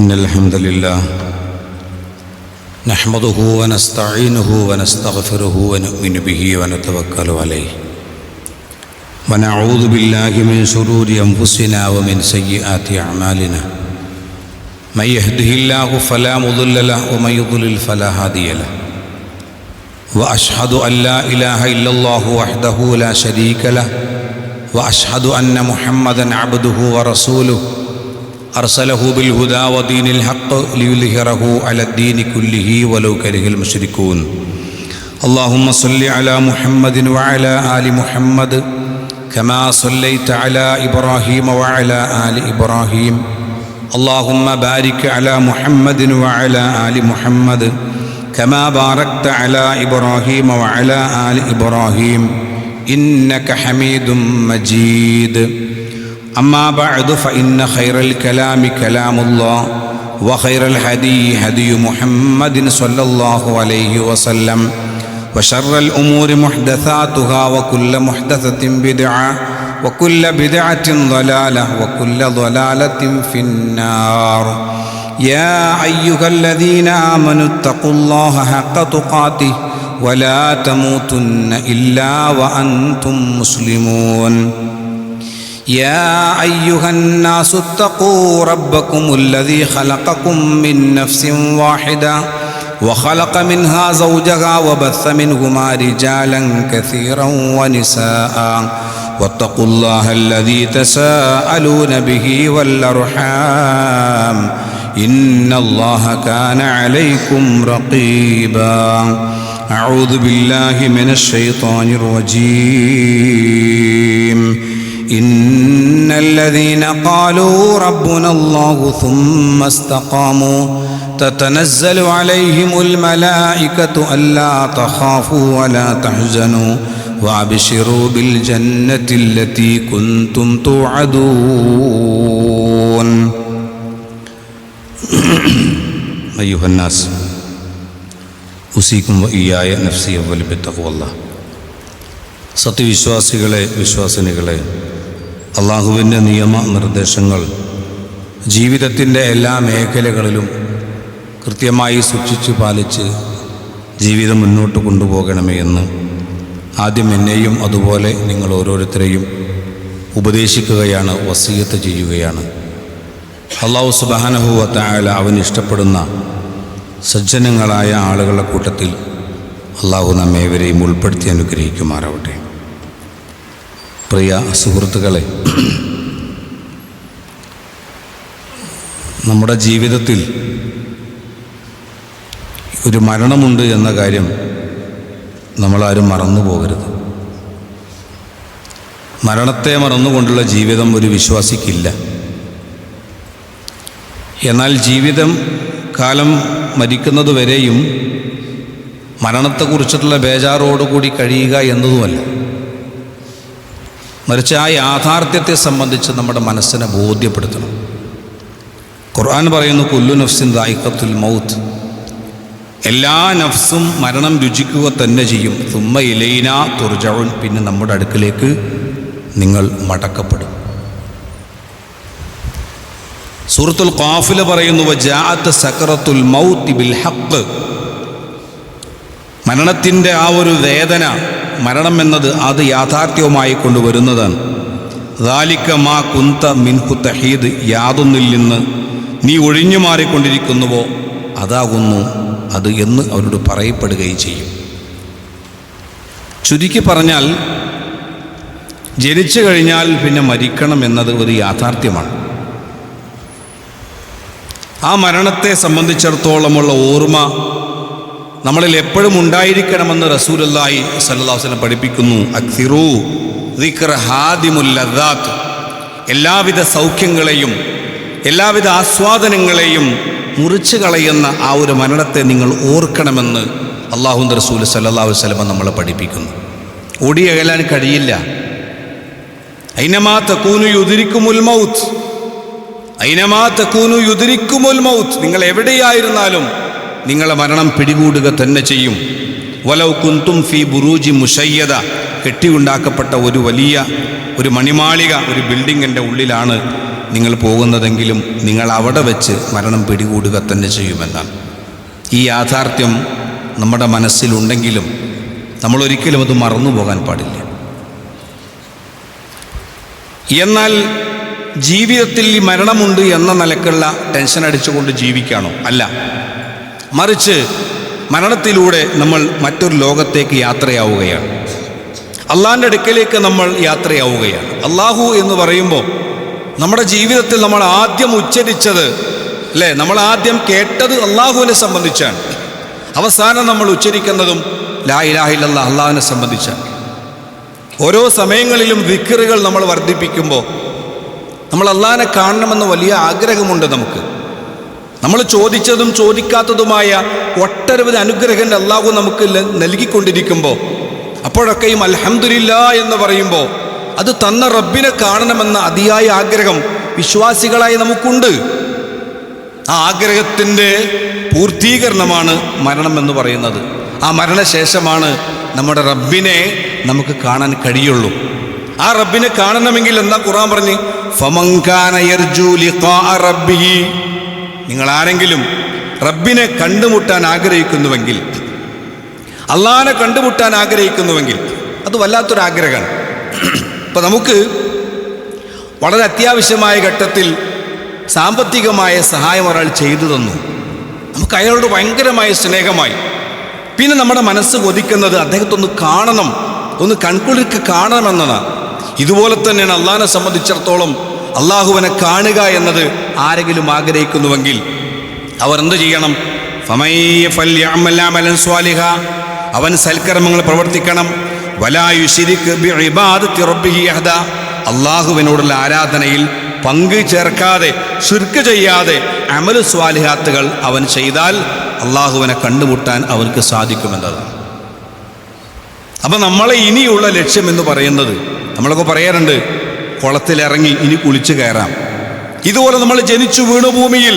إن الحمد لله نحمده ونستعينه ونستغفره ونؤمن به ونتوكل عليه ونعوذ بالله من شرور أنفسنا ومن سيئات أعمالنا من يهده الله فلا مضل له ومن يضلل فلا هادي له وأشهد أن لا إله إلا الله وحده لا شريك له وأشهد أن محمدًا عبده ورسوله أرسله بالهدى ودين الحق ليظهره على الدين كله ولو كره المشركون اللهم صل على محمد وعلى آل محمد كما صليت على إبراهيم وعلى آل إبراهيم اللهم بارك على محمد وعلى آل محمد كما باركت على إبراهيم وعلى آل إبراهيم إنك حميد مجيد أما بعد فإن خير الكلام كلام الله وخير الهدي هدي محمد صلى الله عليه وسلم وشر الأمور محدثاتها وكل محدثة بدعة وكل بدعة ضلالة وكل ضلالة في النار يا أيها الذين آمنوا اتقوا الله حق تقاته ولا تموتن إلا وأنتم مسلمون يا أيها الناس اتقوا ربكم الذي خلقكم من نفس واحدة وخلق منها زوجها وبث منهما رجالا كثيرا ونساء واتقوا الله الذي تساءلون به والأرحام إن الله كان عليكم رقيبا أعوذ بالله من الشيطان الرجيم إن الذين قالوا ربنا الله ثم استقاموا تتنزل عليهم الملائكة ألا تخافوا ولا تحزنوا وأبشروا بالجنة التي كنتم توعدون أيها الناس أوصيكم وإياي نفسي أولا بتقوى الله സത്യവിശ്വാസികളെ വിശ്വാസിനികളെ അള്ളാഹുവിൻ്റെ നിയമനിർദ്ദേശങ്ങൾ ജീവിതത്തിൻ്റെ എല്ലാ മേഖലകളിലും കൃത്യമായി സൂക്ഷിച്ച് പാലിച്ച് ജീവിതം മുന്നോട്ട് കൊണ്ടുപോകണമേ എന്ന് ആദ്യം എന്നെയും അതുപോലെ നിങ്ങൾ ഓരോരുത്തരെയും ഉപദേശിക്കുകയാണ്, വസിയത്ത് ചെയ്യുകയാണ്. അള്ളാഹു സുബ്ഹാനഹു വ തആല അവൻ ഇഷ്ടപ്പെടുന്ന സജ്ജനങ്ങളായ ആളുകളുടെ കൂട്ടത്തിൽ അള്ളാഹു നമ്മേവരെയും ഉൾപ്പെടുത്തി അനുഗ്രഹിക്കുമാറാവട്ടെ. പ്രിയ സുഹൃത്തുക്കളെ, നമ്മുടെ ജീവിതത്തിൽ ഒരു മരണമുണ്ട് എന്ന കാര്യം നമ്മളാരും മറന്നു പോകരുത്. മരണത്തെ മറന്നുകൊണ്ടുള്ള ജീവിതം ഒരു വിശ്വാസിക്കില്ല. എന്നാൽ ജീവിതം കാലം മരിക്കുന്നതുവരെയും മരണത്തെക്കുറിച്ചിട്ടുള്ള ബേജാറോടുകൂടി കഴിയുക എന്നതുമല്ല, മറിച്ച് ആ യാഥാർത്ഥ്യത്തെ സംബന്ധിച്ച് നമ്മുടെ മനസ്സിനെ ബോധ്യപ്പെടുത്തണം. ഖുർആൻ പറയുന്നു, കുല്ലു നഫ്സിൻ ദായിഖത്തുൽ മൗത്ത്, എല്ലാ നഫ്സും മരണം രുചിക്കുക തന്നെ ചെയ്യും. സുമ്മ ഇലൈനാ തുർജഊൻ, പിന്നെ നമ്മുടെ അടുക്കിലേക്ക് നിങ്ങൾ മടക്കപ്പെടും. സൂറത്തുൽ ഖാഫില പറയുന്നു, വജാഅത്ത് സക്റത്തുൽ മൗത്തി ബിൽ ഹഖ്, മരണത്തിൻ്റെ ആ ഒരു വേദന, മരണം എന്നത് അത് യാഥാർത്ഥ്യവുമായി കൊണ്ടുവരുന്നതാണ്. ദാലിക മാ കുന്ത മിൻഹു തഹീദ്, യാതൊന്നിൽ നിന്ന് നീ ഒഴിഞ്ഞു മാറിക്കൊണ്ടിരിക്കുന്നുവോ അതാകുന്നു അത് എന്ന് അവരോട് പറയപ്പെടുകയും ചെയ്യും. ചുരുക്കി പറഞ്ഞാൽ, ജനിച്ചു കഴിഞ്ഞാൽ പിന്നെ മരിക്കണം എന്നത് ഒരു യാഥാർത്ഥ്യമാണ്. ആ മരണത്തെ സംബന്ധിച്ചിടത്തോളമുള്ള ഓർമ്മ നമ്മളിൽ എപ്പോഴും ഉണ്ടായിരിക്കണമെന്ന് റസൂലുള്ളാഹി സ്വല്ലല്ലാഹു അലൈഹി വസല്ലം പഠിപ്പിക്കുന്നു. അക്സിറൂ ദിക്റ ഹാദിമുൽ ലദ്ദാത്ത്, എല്ലാവിധ സൗഖ്യങ്ങളെയും എല്ലാവിധ ആസ്വാദനങ്ങളെയും മുറിച്ചു കളയുന്ന ആ ഒരു മരണത്തെ നിങ്ങൾ ഓർക്കണമെന്ന് അല്ലാഹുവിൻ്റെ റസൂൽ സ്വല്ലല്ലാഹു അലൈഹി വസല്ലം നമ്മളെ പഠിപ്പിക്കുന്നു. ഓടിയകലാൻ കഴിയില്ല. ഐനമാ തകൂനു യുദ്രിക്കുമുൽ മൗത്ത്, ഐനമാ തകൂനു യുദ്രിക്കുമുൽ മൗത്ത്, നിങ്ങൾ എവിടെയായിരുന്നാലും നിങ്ങളെ മരണം പിടികൂടുക തന്നെ ചെയ്യും. വലൗ കുന്തും ഫീ ബുറൂജി മുശയ്യദ, കെട്ടിയുണ്ടാക്കപ്പെട്ട ഒരു വലിയ ഒരു മണിമാളിക, ഒരു ബിൽഡിങ്ങിൻ്റെ ഉള്ളിലാണ് നിങ്ങൾ പോകുന്നതെങ്കിലും നിങ്ങൾ അവിടെ വെച്ച് മരണം പിടികൂടുക തന്നെ ചെയ്യുമെന്നാണ്. ഈ യാഥാർത്ഥ്യം നമ്മുടെ മനസ്സിലുണ്ടെങ്കിലും നമ്മളൊരിക്കലും അത് മറന്നു പോകാൻ പാടില്ല. എന്നാൽ ജീവിതത്തിൽ ഈ മരണമുണ്ട് എന്ന നിലക്കുള്ള ടെൻഷൻ അടിച്ചുകൊണ്ട് ജീവിക്കാണോ? അല്ല, മറിച്ച് മരണത്തിലൂടെ നമ്മൾ മറ്റൊരു ലോകത്തേക്ക് യാത്രയാവുകയാണ്. അള്ളാഹിൻ്റെ അടുക്കലേക്ക് നമ്മൾ യാത്രയാവുകയാണ്. അള്ളാഹു എന്ന് പറയുമ്പോൾ നമ്മുടെ ജീവിതത്തിൽ നമ്മൾ ആദ്യം ഉച്ചരിച്ചത്, അല്ലേ, നമ്മൾ ആദ്യം കേട്ടത് അള്ളാഹുവിനെ സംബന്ധിച്ചാണ്. അവസാനം നമ്മൾ ഉച്ചരിക്കുന്നതും ലാ ഇലാഹ ഇല്ലല്ലാഹ് അള്ളാഹുവിനെ സംബന്ധിച്ചാണ്. ഓരോ സമയങ്ങളിലും ദിക്റുകൾ നമ്മൾ വർദ്ധിപ്പിക്കുമ്പോൾ നമ്മൾ അള്ളാഹിനെ കാണണമെന്ന് വലിയ ആഗ്രഹമുണ്ട് നമുക്ക്. നമ്മൾ ചോദിച്ചതും ചോദിക്കാത്തതുമായ ഒട്ടനവധി അനുഗ്രഹങ്ങൾ അള്ളാഹു നമുക്ക് നൽകിക്കൊണ്ടിരിക്കുമ്പോൾ അപ്പോഴൊക്കെയും അൽഹംദുലില്ലാ എന്ന് പറയുമ്പോൾ അത് തന്ന റബ്ബിനെ കാണണമെന്ന അതിയായ ആഗ്രഹം വിശ്വാസികളായി നമുക്കുണ്ട്. ആ ആഗ്രഹത്തിൻ്റെ പൂർത്തീകരണമാണ് മരണം എന്ന് പറയുന്നത്. ആ മരണശേഷമാണ് നമ്മുടെ റബ്ബിനെ നമുക്ക് കാണാൻ കഴിയുള്ളൂ. ആ റബ്ബിനെ കാണണമെങ്കിൽ എന്താ ഖുർആൻ പറഞ്ഞ്, ഫമൻ കാന യർജു ലിഖാഅ റബ്ബിഹി, നിങ്ങൾ ആരെങ്കിലും റബ്ബിനെ കണ്ടുമുട്ടാൻ ആഗ്രഹിക്കുന്നുവെങ്കിൽ, അള്ളാഹിനെ കണ്ടുമുട്ടാൻ ആഗ്രഹിക്കുന്നുവെങ്കിൽ, അത് വല്ലാത്തൊരാഗ്രഹമാണ്. ഇപ്പം നമുക്ക് വളരെ അത്യാവശ്യമായ ഘട്ടത്തിൽ സാമ്പത്തികമായ സഹായം ഒരാൾ ചെയ്തു തന്നു, നമുക്ക് അയാളോട് ഭയങ്കരമായ സ്നേഹമായി. പിന്നെ നമ്മുടെ മനസ്സ് കൊതിക്കുന്നത് അദ്ദേഹത്തൊന്ന് കാണണം, ഒന്ന് കൺകുളിർക്ക് കാണണമെന്നതാണ്. ഇതുപോലെ തന്നെയാണ് അള്ളാഹിനെ സംബന്ധിച്ചിടത്തോളം അള്ളാഹുവിനെ കാണുക എന്നത് ആരെങ്കിലും ആഗ്രഹിക്കുന്നുവെങ്കിൽ അവർ എന്ത് ചെയ്യണം? അവൻ സൽക്കർമ്മങ്ങൾ പ്രവർത്തിക്കണം. വലാ യുശ്രിക് ബിഇബാദത്തി റബ്ബിഹി അഹദ, അള്ളാഹുവിനോടുള്ള ആരാധനയിൽ പങ്ക് ചേർക്കാതെ ശിർക്ക് ചെയ്യാതെ അമലു സ്വാലിഹാത്തുകൾ അവൻ ചെയ്താൽ അള്ളാഹുവിനെ കണ്ടുമുട്ടാൻ അവർക്ക് സാധിക്കുമെന്നതാണ്. അപ്പം നമ്മളെ ഇനിയുള്ള ലക്ഷ്യം എന്ന് പറയുന്നത്, നമ്മളൊക്കെ പറയാറുണ്ട് കുളത്തിലിറങ്ങി ഇനി കുളിച്ചു കയറാം. ഇതുപോലെ നമ്മൾ ജനിച്ചു വീണു ഭൂമിയിൽ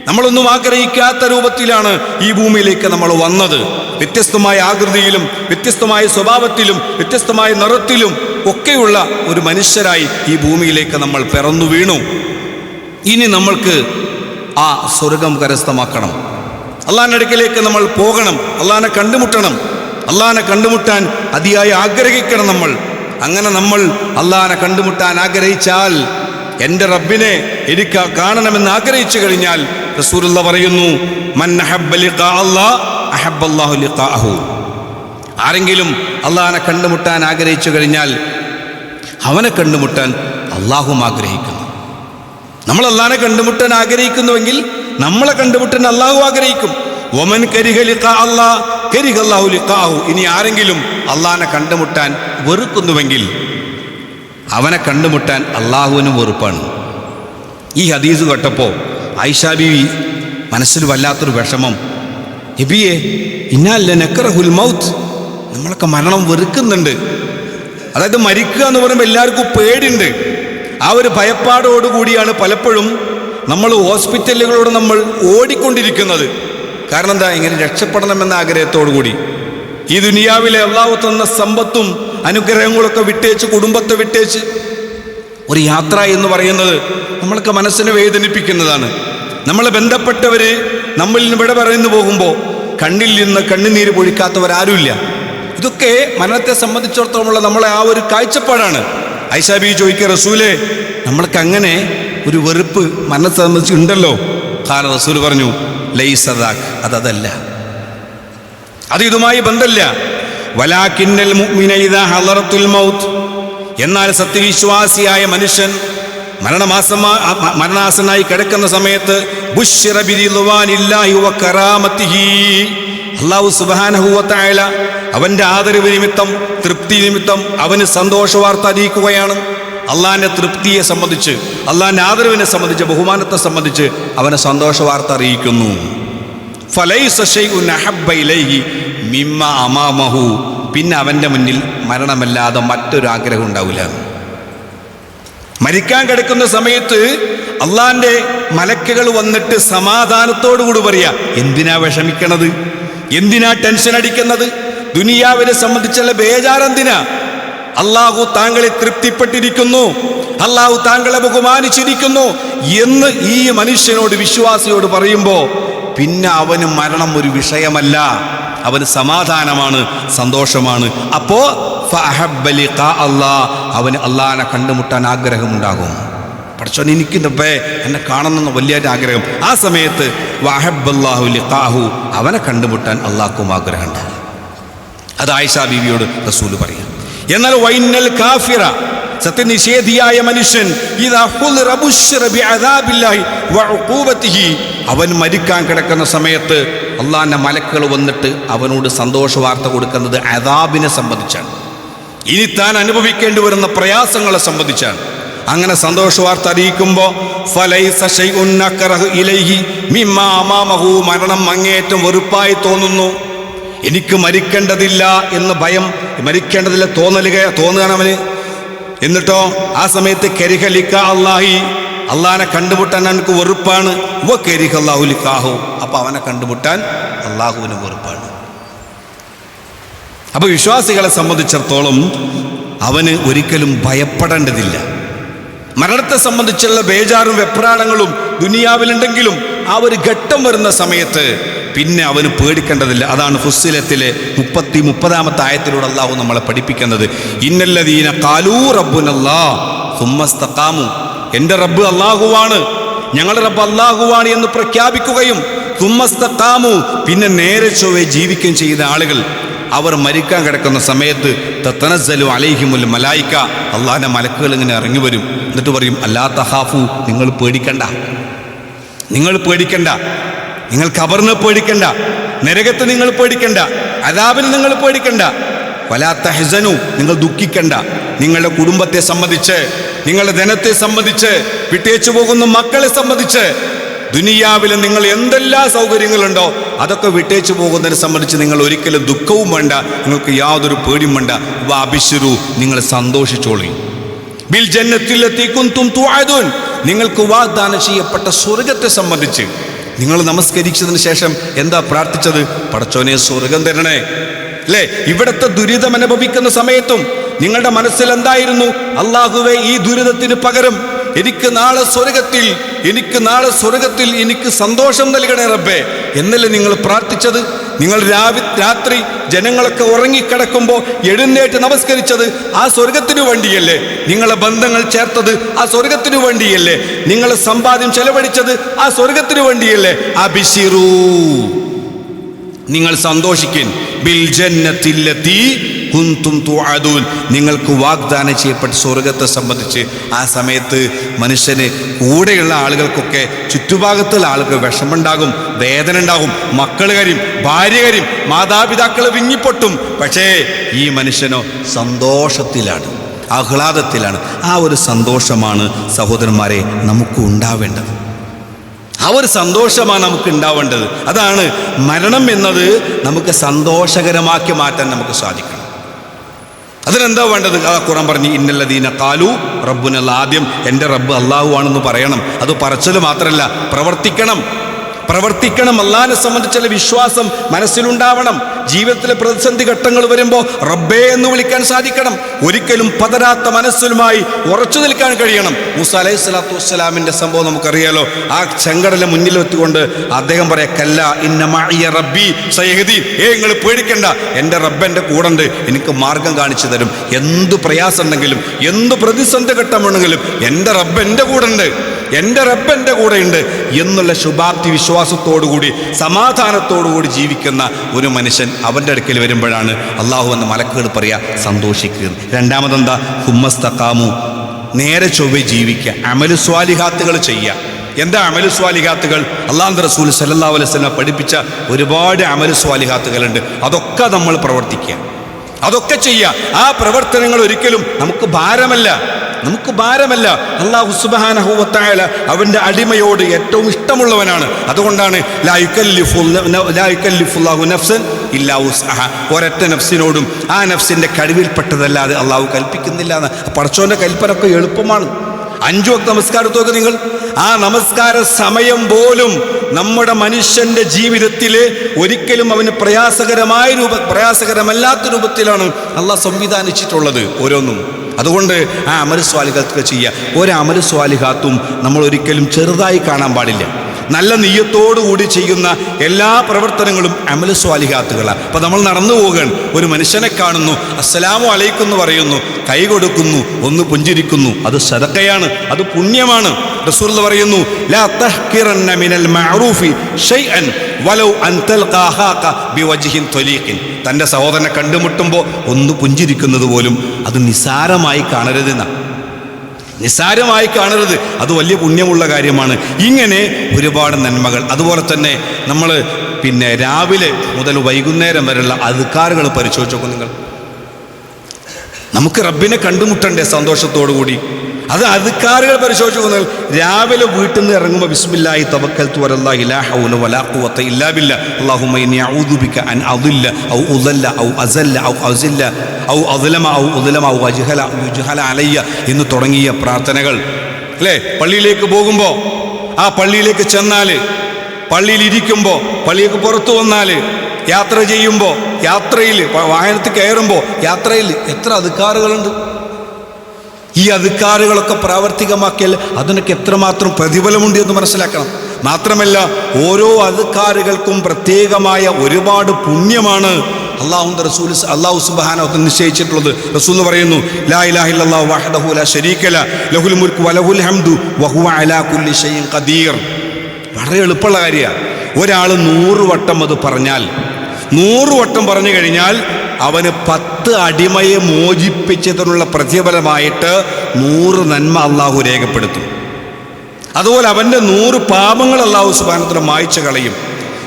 നമ്മളൊന്നും ആഗ്രഹിക്കാത്ത രൂപത്തിലാണ് ഈ ഭൂമിയിലേക്ക് നമ്മൾ വന്നത്. വ്യത്യസ്തമായ ആകൃതിയിലും വ്യത്യസ്തമായ സ്വഭാവത്തിലും വ്യത്യസ്തമായ നിറത്തിലും ഒക്കെയുള്ള ഒരു മനുഷ്യരായി ഈ ഭൂമിയിലേക്ക് നമ്മൾ പിറന്നു വീണു. ഇനി നമ്മൾക്ക് ആ സ്വർഗം കരസ്ഥമാക്കണം. അള്ളാഹിൻ്റെ അടുക്കലേക്ക് നമ്മൾ പോകണം, അള്ളാഹിനെ കണ്ടുമുട്ടണം. അള്ളാഹിനെ കണ്ടുമുട്ടാൻ അതിയായി ആഗ്രഹിക്കണം നമ്മൾ. അങ്ങനെ നമ്മൾ അള്ളാഹിനെ കണ്ടുമുട്ടാൻ ആഗ്രഹിച്ചാൽ, എൻ്റെ റബ്ബിനെ എനിക്ക് കാണണമെന്ന് ആഗ്രഹിച്ചു കഴിഞ്ഞാൽ റസൂലുള്ളാഹി പറയുന്നു, മൻ അഹബ്ബ ലിഖാ അല്ലാഹ് അഹബ്ബല്ലാഹു ലിഖാഅഹു. ആരെങ്കിലും അള്ളാഹിനെ കണ്ടുമുട്ടാൻ ആഗ്രഹിച്ചു കഴിഞ്ഞാൽ അവനെ കണ്ടുമുട്ടാൻ അള്ളാഹും ആഗ്രഹിക്കുന്നു. നമ്മൾ അള്ളാഹിനെ കണ്ടുമുട്ടാൻ ആഗ്രഹിക്കുന്നുവെങ്കിൽ നമ്മളെ കണ്ടുമുട്ടാൻ അള്ളാഹു ആഗ്രഹിക്കും. വമൻ കരിഹ ലിഖാ അല്ലാഹ് കരിഹ അല്ലാഹു ലിഖാഅഹു. ഇനി ആരെങ്കിലും അള്ളാഹിനെ കണ്ടുമുട്ടാൻ വെറുക്കുന്നുവെങ്കിൽ അവനെ കണ്ടുമുട്ടാൻ അള്ളാഹുവിനും വെറുപ്പാണ്. ഈ ഹദീസ് കേട്ടപ്പോൾ ആയിഷാ ബീവി മനസ്സിൽ വല്ലാത്തൊരു വിഷമം. നബിയേ, ഇന്നാല്ല നക്റഹുൽ മൗത്ത്, നമ്മളൊക്കെ മരണം വെറുക്കുന്നുണ്ട്. അതായത് മരിക്കുക എന്ന് പറയുമ്പോൾ എല്ലാവർക്കും പേടിയുണ്ട്. ആ ഒരു ഭയപ്പാടോടുകൂടിയാണ് പലപ്പോഴും നമ്മൾ ഹോസ്പിറ്റലുകളോട് നമ്മൾ ഓടിക്കൊണ്ടിരിക്കുന്നത്. കാരണം എന്താ? ഇങ്ങനെ രക്ഷപ്പെടണമെന്ന ആഗ്രഹത്തോടു കൂടി ഈ ദുനിയാവിലെ അള്ളാഹു തന്ന സമ്പത്തും അനുഗ്രഹങ്ങളൊക്കെ വിട്ടേച്ച്, കുടുംബത്തെ വിട്ടേച്ച് ഒരു യാത്ര എന്ന് പറയുന്നത് നമ്മൾക്ക് മനസ്സിനെ വേദനിപ്പിക്കുന്നതാണ്. നമ്മളെ ബന്ധപ്പെട്ടവർ നമ്മളിൽ നിന്ന് വിട പറയുന്നു പോകുമ്പോൾ കണ്ണിൽ നിന്ന് കണ്ണുനീര് പൊഴിക്കാത്തവരാരുമില്ല. ഇതൊക്കെ മരണത്തെ സംബന്ധിച്ചിടത്തോളമുള്ള നമ്മളെ ആ ഒരു കാഴ്ചപ്പാടാണ്. ആയിഷാ ബീവി ചോദിക്കുക, റസൂലേ, നമ്മൾക്ക് അങ്ങനെ ഒരു വെറുപ്പ് മരണത്തെ സംബന്ധിച്ച് ഉണ്ടല്ലോ? ഖാല, റസൂൽ പറഞ്ഞു, ലൈസദാക്, അതല്ല, അത് ഇതുമായി ബന്ധമില്ല. വലാകിന്നൽ മുഅ്മിന ഇദാ ഹളറത്തുൽ മൗത്ത്, എന്നാൽ സത്യവിശ്വാസിയായ മനുഷ്യൻ മരണാസനായി കിടക്കുന്ന സമയത്ത് ബുശ്ശിറ ബിറിദ്വാനില്ലാഹി വ കറാമത്തിഹി, അല്ലാഹു സുബ്ഹാനഹു വ തആല അവൻ്റെ ആദരവ് നിമിത്തം, തൃപ്തി നിമിത്തം അവന് സന്തോഷ വാർത്ത അറിയിക്കുകയാണ്. അള്ളാഹിൻ്റെ തൃപ്തിയെ സംബന്ധിച്ച്, അള്ളാഹിൻ്റെ ആദരവിനെ സംബന്ധിച്ച്, ബഹുമാനത്തെ സംബന്ധിച്ച് അവനെ സന്തോഷ വാർത്ത അറിയിക്കുന്നു. ഫലൈസ ശൈഉൻ അഹബ്ബ ഇലൈഹി മിമ്മ അമാമഹു, പിന്നെ അവൻ്റെ മുന്നിൽ മരണമല്ലാതെ മറ്റൊരു ആഗ്രഹം ഉണ്ടാവില്ല. മരിക്കാൻ കിടക്കുന്ന സമയത്ത് അള്ളാഹിൻ്റെ മലക്കുകൾ വന്നിട്ട് സമാധാനത്തോടു കൂടി പറയാ, എന്തിനാ വിഷമിക്കണത്, എന്തിനാ ടെൻഷൻ അടിക്കുന്നത്, ദുനിയാവിനെ സംബന്ധിച്ചുള്ള ബേജാറെന്തിനാ? അള്ളാഹു താങ്കളെ തൃപ്തിപ്പെട്ടിരിക്കുന്നു, അള്ളാഹു താങ്കളെ ബഹുമാനിച്ചിരിക്കുന്നു എന്ന് ഈ മനുഷ്യനോട്, വിശ്വാസിയോട് പറയുമ്പോൾ പിന്നെ അവന് മരണം ഒരു വിഷയമല്ല, അവന് സമാധാനമാണ്, സന്തോഷമാണ്. അപ്പോ അവന് അള്ളാഹിനെ കണ്ടുമുട്ടാൻ ആഗ്രഹമുണ്ടാകും. പഠിച്ചോൻ എനിക്ക് എന്നെ കാണണമെന്ന് വലിയ ആഗ്രഹം. ആ സമയത്ത് വഹബ്ബല്ലാഹു ലിഖാഹു, അവനെ കണ്ടുമുട്ടാൻ അള്ളാഹ്ക്കും ആഗ്രഹം ഉണ്ടാകും. അത് ആയിഷ ബീവിയോട് റസൂൽ പറയാം. എന്നാൽ വൈനൽ കാഫിറ, സത്യനിഷേധിയായ മനുഷ്യൻ, അവൻ മരിക്കാൻ കിടക്കുന്ന സമയത്ത് അള്ളാഹിന്റെ മലക്കുകൾ വന്നിട്ട് അവനോട് സന്തോഷ വാർത്ത കൊടുക്കുന്നത് അദാബിനെ സംബന്ധിച്ചാണ്, ഇനി താൻ അനുഭവിക്കേണ്ടി വരുന്ന പ്രയാസങ്ങളെ സംബന്ധിച്ചാണ്. അങ്ങനെ സന്തോഷ വാർത്ത അറിയിക്കുമ്പോൾ മരണം അങ്ങേയറ്റം വെറുപ്പായി തോന്നുന്നു. എനിക്ക് മരിക്കേണ്ടതില്ല എന്ന് ഭയം, മരിക്കേണ്ടതില്ല തോന്നുകയാണ് അവന്. എന്നിട്ടോ ആ സമയത്ത് കരിഹലിക്ക അള്ളാഹി, അള്ളാഹിനെ കണ്ടുമുട്ടാൻ അവനക്ക് വെറുപ്പാണ്. കരിഹല്ലാഹുലിക്കാഹു, അപ്പൊ അവനെ കണ്ടുമുട്ടാൻ അള്ളാഹുവിന് വെറുപ്പാണ്. അപ്പൊ വിശ്വാസികളെ സംബന്ധിച്ചിടത്തോളം അവന് ഒരിക്കലും ഭയപ്പെടേണ്ടതില്ല. മരണത്തെ സംബന്ധിച്ചുള്ള ബേജാറും വെപ്രാളങ്ങളും ദുനിയാവിലുണ്ടെങ്കിലും ആ ഒരു ഘട്ടം വരുന്ന സമയത്ത് പിന്നെ അവന് പേടിക്കേണ്ടതില്ല. അതാണ് ഫുസ്സിലത്തിലെ 30 ആയത്തിലൂടെ അള്ളാഹു നമ്മളെ പഠിപ്പിക്കുന്നത്. ഇന്നല്ലദീന ഖാലൂ റബ്ബുനല്ലാഹ് സുമ്മസ്തഖാമു, എൻ്റെ റബ്ബ് അള്ളാഹുവാണ്, ഞങ്ങളുടെ റബ്ബ് അള്ളാഹുവാണ് എന്ന് പ്രഖ്യാപിക്കുകയും സുമ്മസ്തഖാമു, പിന്നെ നേരെ ചൊവ്വേ ജീവിക്കുകയും ചെയ്ത ആളുകൾ, അവർ മരിക്കാൻ കിടക്കുന്ന സമയത്ത് തതനസ്സലു അലൈഹിമുൽ മലായിക, അള്ളാഹിന്റെ മലക്കുകൾ ഇങ്ങനെ ഇറങ്ങി വരും. എന്നിട്ട് പറയും അല്ലാ തഖാഫു, നിങ്ങൾ പേടിക്കണ്ട, നിങ്ങൾ പേടിക്കണ്ട, നിങ്ങൾ ഖബറിനെ പേടിക്കണ്ട, നരകത്തെ നിങ്ങൾ പേടിക്കണ്ട, അദാബിനെ നിങ്ങൾ പേടിക്കണ്ട, വലാ തഹ്സനു, നിങ്ങൾ ദുഃഖിക്കണ്ട. നിങ്ങളുടെ കുടുംബത്തെ സംബന്ധിച്ച്, നിങ്ങളുടെ ധനത്തെ സംബന്ധിച്ച്, വിട്ടേച്ചു പോകുന്ന മക്കളെ സംബന്ധിച്ച്, ദുനിയാവിൽ നിങ്ങൾ എന്തെല്ലാം സൗകര്യങ്ങളുണ്ടോ അതൊക്കെ വിട്ടേച്ചു പോകുന്നതിനെ സംബന്ധിച്ച് നിങ്ങൾ ഒരിക്കലും ദുഃഖവും വേണ്ട, നിങ്ങൾക്ക് യാതൊരു പേടിയും വേണ്ട. വഅബ്ശിറൂ, നിങ്ങൾ സന്തോഷിച്ചോളൂ. ബിൽ ജന്നത്തില്ലത്തി കുൻതും തുഅദൂൻ, നിങ്ങൾക്ക് വാഗ്ദാനം ചെയ്യപ്പെട്ട സ്വർഗത്തെ സംബന്ധിച്ച് നിങ്ങൾ നമസ്കരിച്ചതിന് ശേഷം എന്താ പ്രാർത്ഥിച്ചത്? പടച്ചോനെ സ്വർഗം തരണേ, അല്ലേ? ഇവിടുത്തെ ദുരിതം അനുഭവിക്കുന്ന സമയത്തും നിങ്ങളുടെ മനസ്സിൽ എന്തായിരുന്നു? അല്ലാഹുവേ, ഈ ദുരിതത്തിന് പകരം എനിക്ക് നാളെ സ്വർഗത്തിൽ എനിക്ക് സന്തോഷം നൽകണേ റബ്ബേ എന്നല്ലേ നിങ്ങൾ പ്രാർത്ഥിച്ചത്? നിങ്ങൾ രാത്രി ജനങ്ങളൊക്കെ ഉറങ്ങിക്കിടക്കുമ്പോൾ എഴുന്നേറ്റ് നമസ്കരിച്ചത് ആ സ്വർഗത്തിനു വേണ്ടിയല്ലേ? നിങ്ങളെ ബന്ധങ്ങൾ ചേർത്തത് ആ സ്വർഗത്തിനു വേണ്ടിയല്ലേ? നിങ്ങളെ സമ്പാദ്യം ചെലവഴിച്ചത് ആ സ്വർഗത്തിനു വേണ്ടിയല്ലേ? അബ്ശിറൂ, നിങ്ങൾ സന്തോഷിക്കിൻ. ബിൽ ജന്നത്തില്ലത്തി കുന്തും തുഅദൂൻ, നിങ്ങൾക്ക് വാഗ്ദാനം ചെയ്യപ്പെട്ട സ്വർഗത്തെ സംബന്ധിച്ച്. ആ സമയത്ത് മനുഷ്യന് കൂടെയുള്ള ആളുകൾക്കൊക്കെ, ചുറ്റുഭാഗത്തുള്ള ആളുകൾ വിഷമുണ്ടാകും, വേദന ഉണ്ടാകും, മക്കൾ കരയും, ഭാര്യ കരയും, മാതാപിതാക്കൾ വിങ്ങിപ്പൊട്ടും. പക്ഷേ ഈ മനുഷ്യനോ സന്തോഷത്തിലാണ്, ആഹ്ലാദത്തിലാണ്. ആ ഒരു സന്തോഷമാണ് സഹോദരന്മാരെ നമുക്ക് ഉണ്ടാവേണ്ടത്. ആ ഒരു സന്തോഷമാണ് നമുക്ക് ഉണ്ടാവേണ്ടത്. അതാണ് മരണം എന്നത് നമുക്ക് സന്തോഷകരമാക്കി മാറ്റാൻ നമുക്ക് സാധിക്കണം. അതിനെന്താ വേണ്ടത്? ആ ഖുർആൻ പറഞ്ഞു ഇന്നല്ലദീന ഖാലു റബ്ബുനല്ലാഹ്, ആദ്യം എൻ്റെ റബ്ബ് അല്ലാഹു ആണെന്ന് പറയണം. അത് പറച്ചിൽ മാത്രമല്ല, പ്രവർത്തിക്കണം. അള്ളാഹിനെ സംബന്ധിച്ചുള്ള വിശ്വാസം മനസ്സിലുണ്ടാവണം. ജീവിതത്തിലെ പ്രതിസന്ധി ഘട്ടങ്ങൾ വരുമ്പോൾ റബ്ബേ എന്ന് വിളിക്കാൻ സാധിക്കണം. ഒരിക്കലും പതരാത്ത മനസ്സിലുമായി ഉറച്ചു നിൽക്കാൻ കഴിയണം. മൂസ അലൈഹിസ്സലാത്തു വസ്സലാമിന്റെ സംഭവം നമുക്കറിയാലോ. ആ ചെങ്കടലിനെ മുന്നിൽ വെച്ചുകൊണ്ട് അദ്ദേഹം പറയാ, കല്ല ഇന്ന മഅിയ റബ്ബി സയഹ്ദീൻ, നിങ്ങൾ പേടിക്കണ്ട, എൻ്റെ റബ്ബ് എൻ്റെ കൂടെയുണ്ട്, എനിക്ക് മാർഗം കാണിച്ചു തരും. എന്ത് പ്രയാസം ഉണ്ടെങ്കിലും, എന്ത് പ്രതിസന്ധി ഘട്ടമുണ്ടെങ്കിലും എൻ്റെ റബ്ബ് എൻ്റെ കൂടെയുണ്ട്, എൻ്റെ റബ്ബ് എൻ്റെ കൂടെയുണ്ട് എന്നുള്ള ശുഭാപ്തി വിശ്വാസത്തോടുകൂടി സമാധാനത്തോടുകൂടി ജീവിക്കുന്ന ഒരു മനുഷ്യൻ അവൻ്റെ അടുക്കൽ വരുമ്പോഴാണ് അള്ളാഹു എന്ന മലക്കുകൾ പറയാ സന്തോഷിക്കുക. രണ്ടാമതെന്താ? ഹുമ്മസ്തഖാമു, നേരെ ചൊവ്വേ ജീവിക്കുക, അമലു സ്വാലിഹാത്തുകൾ ചെയ്യുക. എന്താ അമലു സ്വാലിഹാത്തുകൾ? അല്ലാഹുവിന്റെ റസൂൽ സല്ലല്ലാഹു അലൈഹി വസല്ലം പഠിപ്പിച്ച ഒരുപാട് അമലു സ്വാലിഹാത്തുകളുണ്ട്. അതൊക്കെ നമ്മൾ പ്രവർത്തിക്കുക, അതൊക്കെ ചെയ്യുക. ആ പ്രവർത്തനങ്ങൾ ഒരിക്കലും നമുക്ക് ഭാരമല്ല. അല്ലാഹു സുബ്ഹാനഹു വ തആല അവൻ്റെ അടിമയോട് ഏറ്റവും ഇഷ്ടമുള്ളവനാണ്. അതുകൊണ്ടാണ് ലാ യുകല്ലിഫുല്ലാഹു നഫ്സൻ ഇല്ലാ വുസ്അഹാ, ഒരൊറ്റ നഫ്സിനോടും ആ നഫ്സിൻ്റെ കഴിവിൽപ്പെട്ടതല്ലാതെ അള്ളാഹു കൽപ്പിക്കുന്നില്ല എന്ന്. പടച്ചോൻ്റെ കൽപ്പനൊക്കെ എളുപ്പമാണ്. 5 വക്ത് നമസ്കാരത്തൊക്കെ നിങ്ങൾ ആ നമസ്കാര സമയം പോലും നമ്മുടെ മനുഷ്യന്റെ ജീവിതത്തിൽ ഒരിക്കലും അവന് പ്രയാസകരമല്ലാത്ത രൂപത്തിലാണ് അള്ളാഹ് സംവിധാനിച്ചിട്ടുള്ളത് ഓരോന്നും. അതുകൊണ്ട് ആ അമൽ സ്വാലിഹാത്തൊക്കെ ചെയ്യുക. ഒരു അമൽ സ്വാലിഹാത്തും നമ്മൾ ഒരിക്കലും ചെറുതായി കാണാൻ പാടില്ല. നല്ല നിയ്യത്തോടുകൂടി ചെയ്യുന്ന എല്ലാ പ്രവർത്തനങ്ങളും അമൽ സ്വാലിഹാത്തുകളാണ്. അപ്പം നമ്മൾ നടന്നു പോവുകയാണ്, ഒരു മനുഷ്യനെ കാണുന്നു, അസ്സലാമു അലൈക്കും എന്ന് പറയുന്നു, കൈ കൊടുക്കുന്നു, ഒന്ന് പുഞ്ചിരിക്കുന്നു, അത് സദഖയാണ്, അത് പുണ്യമാണ്. റസൂൽ പറയുന്നു, ലാ തഹ്കിറന്ന മിനൽ മഅറൂഫി ഷൈഅൻ വലൗ അൻ തൽഖാ അഖാക ബിവജ്ഹിൻ ത്വലീഖിൻ. തൻ്റെ സഹോദരനെ കണ്ടുമുട്ടുമ്പോൾ ഒന്ന് പുഞ്ചിരിക്കുന്നത് പോലും അത് നിസാരമായി കാണരുതെന്നാണ്. നിസ്സാരമായി കാണരുത്, അത് വലിയ പുണ്യമുള്ള കാര്യമാണ്. ഇങ്ങനെ ഒരുപാട് നന്മകൾ. അതുപോലെ തന്നെ നമ്മൾ രാവിലെ മുതൽ വൈകുന്നേരം വരെയുള്ള അദ്കാറുകൾ പരിശോധിച്ച് നോക്കും നിങ്ങൾ. നമുക്ക് റബ്ബിനെ കണ്ടുമുട്ടണ്ടേ സന്തോഷത്തോടു കൂടി? അത് അദ്കാറുകൾ പരിശോധിച്ച് നോക്കുന്നത്. രാവിലെ വീട്ടിൽ നിന്ന് ഇറങ്ങുമ്പോൾ ബിസ്മില്ലാഹി തവക്കൽതു അലല്ലാഹി ലാ ഹൗല വലാ ഖുവത ഇല്ലാ ബില്ലാഹ് അല്ലാഹുമ്മ ഇന്നി അഊദു ബിക അൻ അദില്ല ഔ ഉദല്ല ഔ അസല്ല ഔ അസില്ല ഔ അദ്ലമ ഔ ഉദ്ലമ ഔ അജ്ഹല യുജ്ഹല അലയ്യ എന്ന് തുടങ്ങിയ പ്രാർത്ഥനകൾ അല്ലേ. പള്ളിയിലേക്ക് പോകുമ്പോൾ, ആ പള്ളിയിലേക്ക് ചെന്നാൽ, പള്ളിയിലിരിക്കുമ്പോൾ, പള്ളിയിലേക്ക് പുറത്തു വന്നാൽ, യാത്ര ചെയ്യുമ്പോൾ, യാത്രയിൽ വാഹനത്തിൽ കയറുമ്പോൾ, യാത്രയിൽ എത്ര അദ്കാറുകളുണ്ട്. ഈ അദ്കാറുകളൊക്കെ പ്രാവർത്തികമാക്കിയാൽ അതിനൊക്കെ എത്രമാത്രം പ്രതിഫലമുണ്ട് എന്ന് മനസ്സിലാക്കണം. മാത്രമല്ല ഓരോ അദ്കാറുകൾക്കും പ്രത്യേകമായ ഒരുപാട് പുണ്യമാണ് അല്ലാഹു സുബ്ഹാനഹു വ തആല നിശ്ചയിച്ചിട്ടുള്ളത്. റസൂൽ പറയുന്നു, ലാ ഇലാഹ ഇല്ലല്ലാഹു വഹ്ദഹു ലാ ശരീക ലഹു ലഹുൽ മുൽക്കു വലഹുൽ ഹംദു വഹുവ അലാ കുല്ലി ഷൈഇൻ ഖദീർ. വളരെ എളുപ്പമുള്ള കാര്യമാണ്. ഒരാൾ 100 വട്ടം അത് പറഞ്ഞാൽ, 100 വട്ടം പറഞ്ഞു കഴിഞ്ഞാൽ അവന് 10 അടിമയെ മോചിപ്പിച്ചതിനുള്ള പ്രതിഫലമായിട്ട് 100 നന്മ അള്ളാഹു രേഖപ്പെടുത്തും. അതുപോലെ അവൻ്റെ 100 പാപങ്ങൾ അള്ളാഹു സുബ്ഹാനഹു വ തആല മായ്ച്ചു കളയും.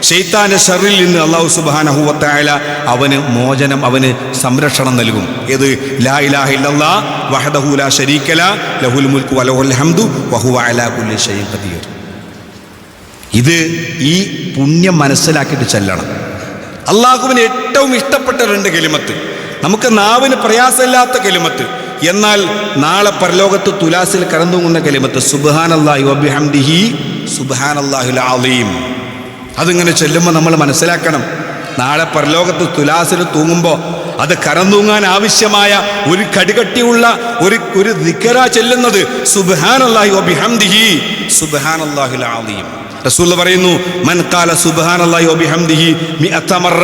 ശൈത്താന്റെ ശർറിൽ നിന്ന് അള്ളാഹു സുബ്ഹാനഹു വ തആല അവന് മോചനം, അവന് സംരക്ഷണം നൽകും. ഏത്? ലാ ഇലാഹ ഇല്ലല്ലാഹ് വഹ്ദഹു ലാ ശരീക ലഹു ലഹുൽ മുൽക്കു വലഹുൽ ഹംദു വഹുവ അലാ കുല്ലി ഷൈഇൻ ഖദീർ. ഇത് ഈ പുണ്യം മനസ്സിലാക്കിയിട്ട് ചെല്ലണം. അള്ളാഹുവിന് ഏറ്റവും ഇഷ്ടപ്പെട്ട 2 കലിമത്ത്, നമുക്ക് നാവിന് പ്രയാസമില്ലാത്ത കലിമത്ത്, എന്നാൽ നാളെ പരലോകത്ത് തുലാസിൽ കടന്നുകൊണ്ട കലിമത്ത് സുബ്ഹാനല്ലാഹി വബിഹംദിഹി സുബ്ഹാനല്ലാഹിൽ അളീം. അതിങ്ങനെ ചൊല്ലുമ്പോൾ നമ്മൾ മനസ്സിലാക്കണം, നാളെ പരലോകത്ത് തുലാസിൽ തൂങ്ങുമ്പോൾ അത് കരന്തൂങ്ങാൻ ആവശ്യമായ ഒരു കടികട്ടിയുള്ള ഒരു ദിക്റ ചെല്ലുന്നത് സുബ്ഹാനല്ലാഹി വബിഹംദിഹി സുബ്ഹാനല്ലാഹിൽ അളീം. റസൂൽ പറയുന്നു, മൻ ഖാല സുബ്ഹാനല്ലാഹി വബിഹംദിഹി 100 മറ.